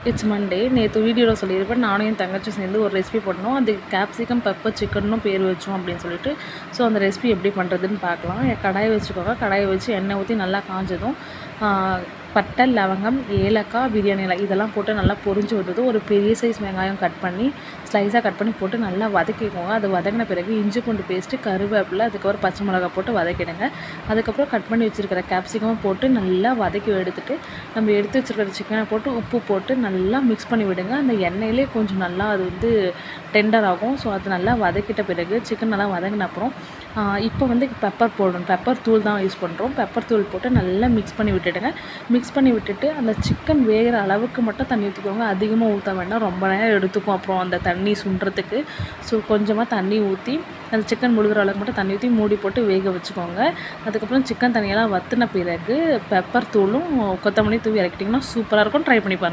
It's Monday. நேற்று வீடியோவில் சொல்லியிருப்பேன், நானும் என் தங்கச்சி சேர்ந்து ஒரு ரெசிபி பண்ணோம். அது கேப்சிகம் பெப்பர் சிக்கன்னும் பேர் வச்சோம் அப்படின்னு சொல்லிட்டு. ஸோ அந்த ரெசிபி எப்படி பண்ணுறதுன்னு பார்க்கலாம். கடாயை வச்சுக்கோங்க. கடாயை வச்சு எண்ணெய் ஊற்றி நல்லா காஞ்சதும் பட்டை, லவங்கம், ஏலக்காய், பிரியாணி இலை இதெல்லாம் போட்டு நல்லா பொரிஞ்சு வந்ததும் ஒரு பெரிய சைஸ் வெங்காயம் கட் பண்ணி ஸ்லைஸாக கட் பண்ணி போட்டு நல்லா வதக்கிக்கோங்க. அது வதங்கின பிறகு இஞ்சி பூண்டு பேஸ்ட்டு, கருவேப்பிலை, அதுக்கப்புறம் பச்சை மிளகாய் போட்டு வதக்கிடுங்க. அதுக்கப்புறம் கட் பண்ணி வச்சுருக்கிற கேப்சிகமும் போட்டு நல்லா வதக்கி எடுத்துகிட்டு நம்ம எடுத்து வச்சுருக்கிற சிக்கனை போட்டு உப்பு போட்டு நல்லா மிக்ஸ் பண்ணி விடுங்க. அந்த எண்ணெயிலே கொஞ்சம் நல்லா அது டெண்டர் ஆகும். ஸோ அது நல்லா வதக்கிட்ட பிறகு சிக்கன் நல்லா வதங்கின அப்புறம் இப்போ பெப்பர் போடணும். பெப்பர் தூள் தான் யூஸ் பண்ணுறோம். பெப்பர் தூள் போட்டு நல்லா மிக்ஸ் பண்ணி விட்டுடுங்க. மிக்ஸ் பண்ணி விட்டுட்டு அந்த சிக்கன் வேகிற அளவுக்கு மட்டும் தண்ணி ஊற்றிக்கோங்க. அதிகமாக ஊற்ற வேண்டாம், ரொம்ப நேரம் எடுத்துக்கும் அப்புறம் அந்த தண்ணி சுண்டுறதுக்கு. ஸோ கொஞ்சமாக தண்ணி ஊற்றி அந்த சிக்கன் முழுகிற அளவுக்கு மட்டும் தண்ணி ஊற்றி மூடி போட்டு வேக வச்சுக்கோங்க. அதுக்கப்புறம் சிக்கன் தண்ணியெல்லாம் வற்றின பிறகு பெப்பர் தூளும் கொத்தமல்லி தூவி இறக்கிட்டிங்கன்னா சூப்பராக இருக்கும். ட்ரை பண்ணி பாருங்கள்.